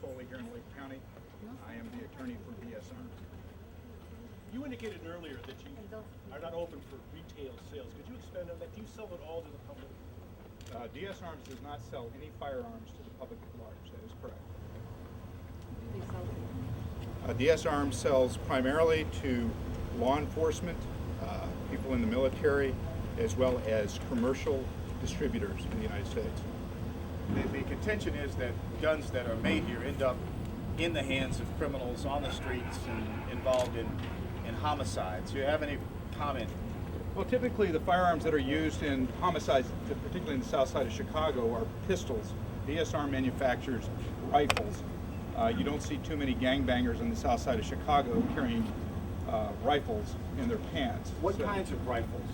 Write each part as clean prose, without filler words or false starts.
Foley here in Lake County. I am the attorney for DS Arms. You indicated earlier that you are not open for retail sales. Could you expand on that? Do you sell it all to the public? DS Arms does not sell any firearms to the public at large. That is correct. DS Arms sells primarily to law enforcement, people in the military, as well as commercial distributors in the United States. The contention is that guns that are made here end up in the hands of criminals on the streets and involved in homicides. Do you have any comment? Well, typically the firearms that are used in homicides, particularly in the south side of Chicago, are pistols. DS Arms manufactures rifles. You don't see too many gangbangers on the south side of Chicago carrying rifles in their pants. What kinds of rifles?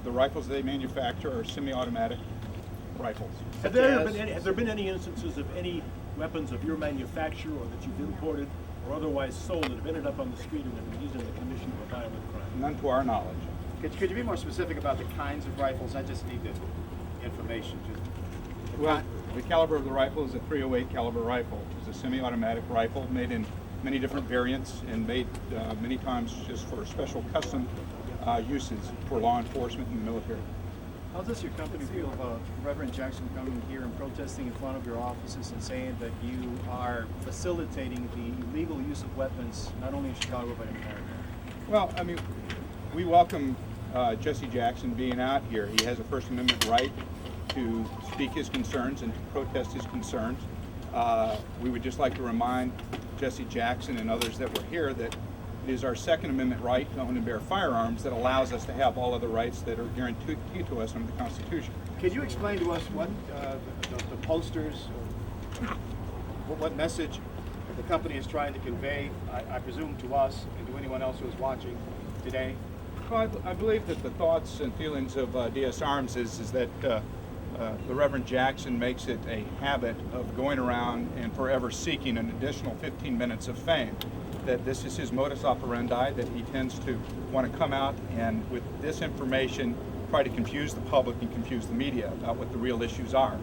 The rifles they manufacture are semi-automatic rifles. Have there been any instances of any weapons of your manufacture or that you've imported or otherwise sold that have ended up on the street and have been used in the commission of a violent crime? None to our knowledge. Could you be more specific about the kinds of rifles? I just need the information. Well, the caliber of the rifle is a .308 caliber rifle. It's a semi-automatic rifle made in many different variants and made many times just for special custom uses for law enforcement and the military. How does your company feel about Reverend Jackson coming here and protesting in front of your offices and saying that you are facilitating the illegal use of weapons, not only in Chicago but in America? Well, I mean, we welcome Jesse Jackson being out here. He has a First Amendment right to speak his concerns and to protest his concerns. We would just like to remind Jesse Jackson and others that were here that it is our Second Amendment right to own and bear firearms that allows us to have all other rights that are guaranteed to us under the Constitution. Can you explain to us what the posters, what message the company is trying to convey, I presume to us and to anyone else who is watching today? Well, I believe that the thoughts and feelings of DS Arms is that the Reverend Jackson makes it a habit of going around and forever seeking an additional 15 minutes of fame. That this is his modus operandi, that he tends to want to come out and with this information try to confuse the public and confuse the media about what the real issues are.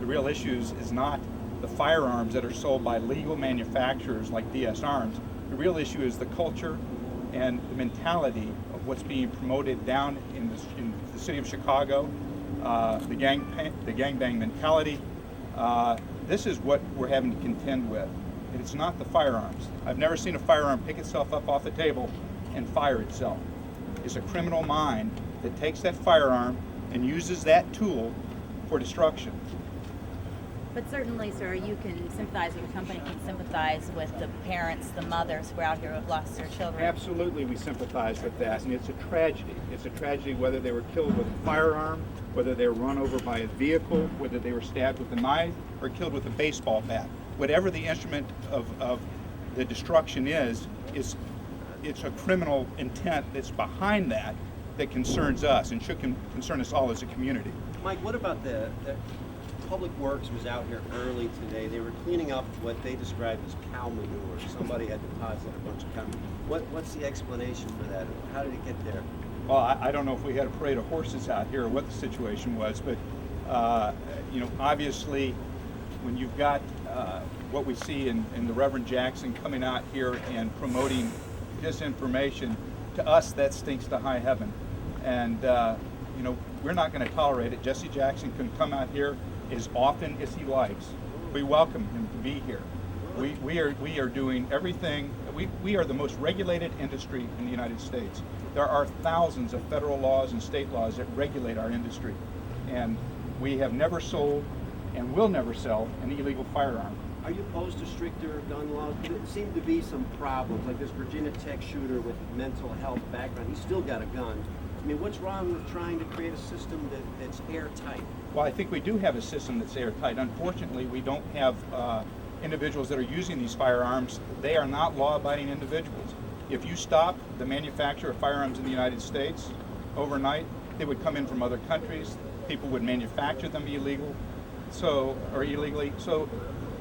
The real issues is not the firearms that are sold by legal manufacturers like DS Arms. The real issue is the culture and the mentality of what's being promoted down in the city of Chicago, the gangbang mentality. This is what we're having to contend with. It's not the firearms. I've never seen a firearm pick itself up off the table and fire itself. It's a criminal mind that takes that firearm and uses that tool for destruction. But certainly, sir, you can sympathize, your company can sympathize with the parents, the mothers who are out here who have lost their children. Absolutely, we sympathize with that, and it's a tragedy. It's a tragedy whether they were killed with a firearm, whether they were run over by a vehicle, whether they were stabbed with a knife, or killed with a baseball bat. Whatever the instrument of the destruction is it's a criminal intent that's behind that concerns us and should concern us all as a community. Mike, what about the Public Works was out here early today. They were cleaning up what they described as cow manure. Somebody had deposited a bunch of cow manure. What's the explanation for that? How did it get there? Well, I don't know if we had a parade of horses out here or what the situation was, but obviously when you've got what we see in the Reverend Jackson coming out here and promoting disinformation, to us that stinks to high heaven. And we're not going to tolerate it. Jesse Jackson can come out here as often as he likes. We welcome him to be here. We are doing everything. We are the most regulated industry in the United States. There are thousands of federal laws and state laws that regulate our industry, and we have never sold and will never sell an illegal firearm. Are you opposed to stricter gun laws? There seem to be some problems, like this Virginia Tech shooter with mental health background. He's still got a gun. I mean, what's wrong with trying to create a system that's airtight? Well, I think we do have a system that's airtight. Unfortunately, we don't have individuals that are using these firearms. They are not law-abiding individuals. If you stop the manufacture of firearms in the United States overnight, they would come in from other countries. People would manufacture them illegally. So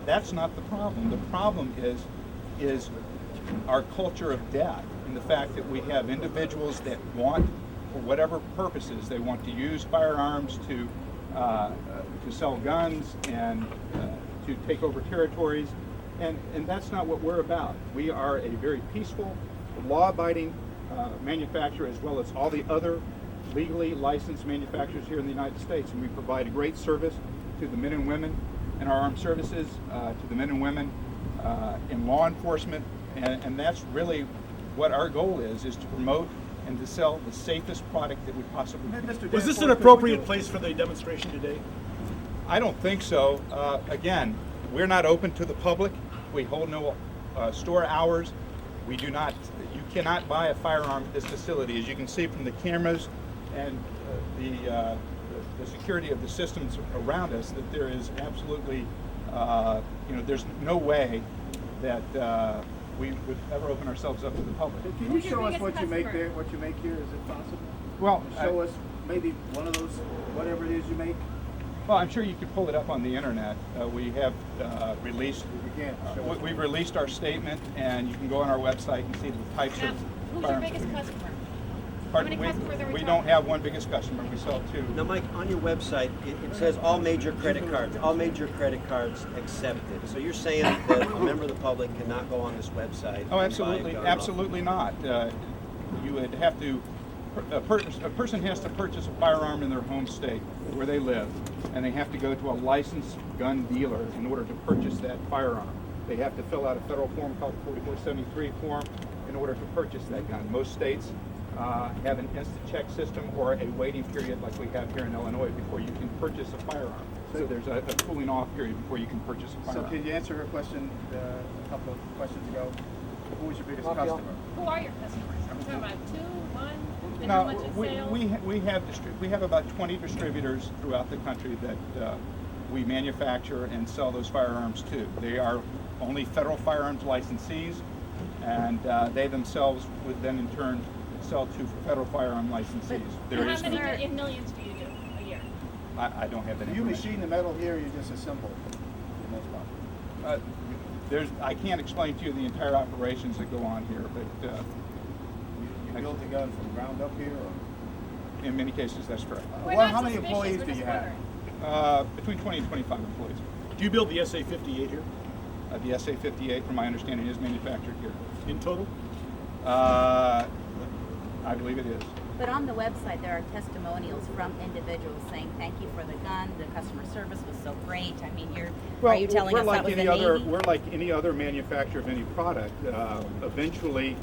that's not the problem. The problem is our culture of death and the fact that we have individuals that want, for whatever purposes, they want to use firearms to sell guns and to take over territories. And that's not what we're about. We are a very peaceful, law-abiding manufacturer, as well as all the other legally licensed manufacturers here in the United States. And we provide a great service to the men and women in our armed services, to the men and women in law enforcement. And that's really what our goal is to promote and to sell the safest product that we possibly can. Mr. Was this an Danforth, appropriate place for the demonstration today? I don't think so. Again, we're not open to the public. We hold no store hours. We do not. You cannot buy a firearm at this facility. As you can see from the cameras and the security of the systems around us, that there is absolutely, there's no way that we would ever open ourselves up to the public. Can you Who's your show us biggest what you make customer? there, what you make here? Is it possible? Well, Show us maybe one of those, whatever it is you make. well, I'm sure you could pull it up on the internet. We have released. You can. Show us. We've released our statement, and you can go on our website and see the types Now, of who's your firearms. biggest customer? Pardon? How many customers are we We talking? don't have one biggest customer. We sell two. Now, Mike, on your website, it says all major credit cards accepted. So you're saying that a member of the public cannot go on this website? and Oh, buy a absolutely, gun? absolutely not. You would have to, a person has to purchase a firearm in their home state where they live, and they have to go to a licensed gun dealer in order to purchase that firearm. They have to fill out a federal form called 4473 form in order to purchase that gun. Most states have an instant check system or a waiting period like we have here in Illinois before you can purchase a firearm. So there's a cooling off period before you can purchase a So firearm. can you answer her question a couple of questions ago? Who was your biggest customer? Who are your customers? Are we talking about two, one? And how No, much in we sales? we have about 20 distributors throughout the country that we manufacture and sell those firearms to. They are only federal firearms licensees, and they themselves would then in turn sell to federal firearm licensees. And There how is many no, in millions do you do a year? I don't have that Do you information. machine the metal here, or you just assemble for the most part? I can't explain to you the entire operations that go on here, but You build the gun from ground up here, or? in many cases that's correct. We're Well, not how many suspicious, employees we're do just you have? wondering. Between 20 and 25 employees. Do you build the SA-58 here The SA-58, from my understanding, is manufactured here. in total? I believe it is. But on the website, there are testimonials from individuals saying, thank you for the gun, the customer service was so great. I mean, are you telling us that was the Navy? We're like any other manufacturer of any product. Eventually,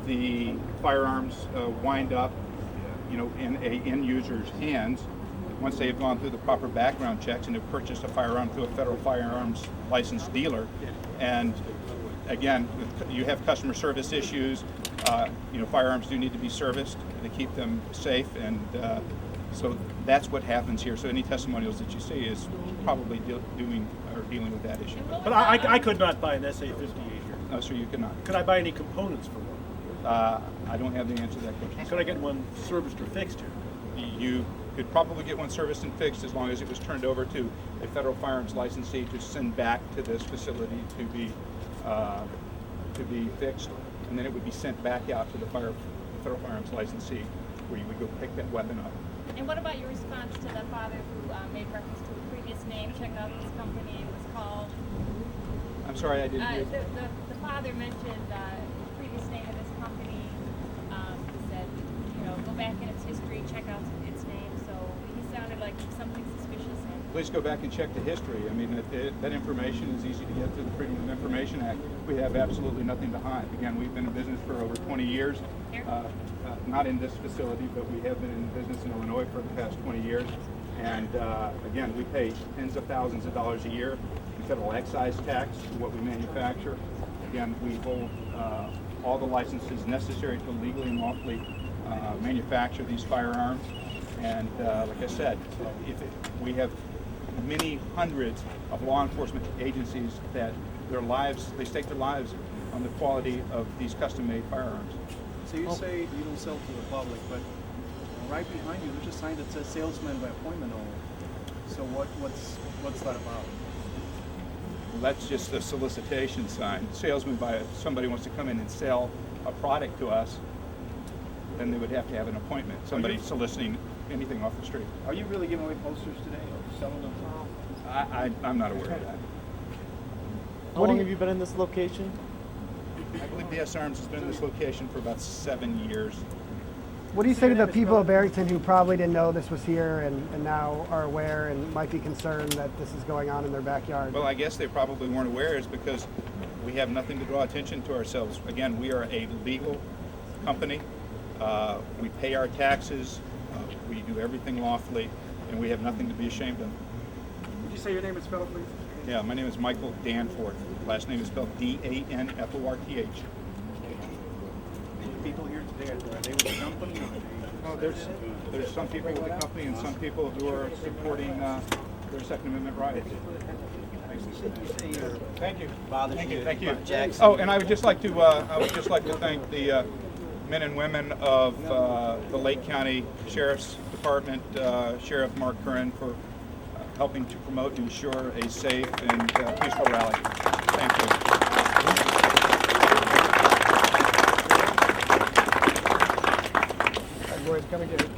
the firearms wind up, in a end user's hands once they've gone through the proper background checks and have purchased a firearm through a federal firearms licensed dealer. And again, you have customer service issues. Firearms do need to be serviced to keep them safe, and so that's what happens here. So any testimonials that you see is probably dealing with that issue. And what But was I could not buy an SA-58 here. No, sir, you cannot. Could I buy any components for one? I don't have the answer to that question. Could I get one serviced or fixed here? You could probably get one serviced and fixed as long as it was turned over to a federal firearms licensee to send back to this facility to be fixed, and then it would be sent back out to the federal firearms licensee, where you would go pick that weapon up. And what about your response to the father who made reference to a previous name? Check out this company. It was called. I'm sorry, I didn't hear. The father mentioned the previous name of this company. He said, go back in its history, check out its name. So he sounded like something suspicious. Please go back and check the history. I mean, that information is easy to get through the Freedom of Information Act. We have absolutely nothing to hide. Again, we've been in business for over 20 years. Not in this facility, but we have been in business in Illinois for the past 20 years. And again, we pay tens of thousands of dollars a year in federal excise tax for what we manufacture. Again, we hold all the licenses necessary to legally and lawfully manufacture these firearms. And like I said, we have many hundreds of law enforcement agencies that they stake their lives on the quality of these custom-made firearms. So you say you don't sell to the public, but right behind you, there's a sign that says salesman by appointment only. So what's that about? Well, that's just a solicitation sign. Salesman, if somebody wants to come in and sell a product to us, then they would have to have an appointment. Somebody soliciting anything off the street. Are you really giving away posters today, or selling them? I'm not aware of that. How long have you been in this location? I believe DS Arms has been in this location for about 7 years. What do you say to the people of Barrington who probably didn't know this was here and now are aware and might be concerned that this is going on in their backyard? Well, I guess they probably weren't aware is because we have nothing to draw attention to ourselves. Again, we are a legal company. We pay our taxes. We do everything lawfully, and we have nothing to be ashamed of. Would you say your name is spelled, please? Yeah, my name is Michael Danforth. Last name is spelled D-A-N-F-O-R-T-H. People here today, are they with the company? Oh, there's some people with the company and some people who are supporting their Second Amendment rights. Thank you. Thank you. Jackson. Oh, and I would just like to thank the men and women of the Lake County Sheriff's Department, Sheriff Mark Curran, for helping to promote and ensure a safe and peaceful rally. Thank you. Boys, come and get it.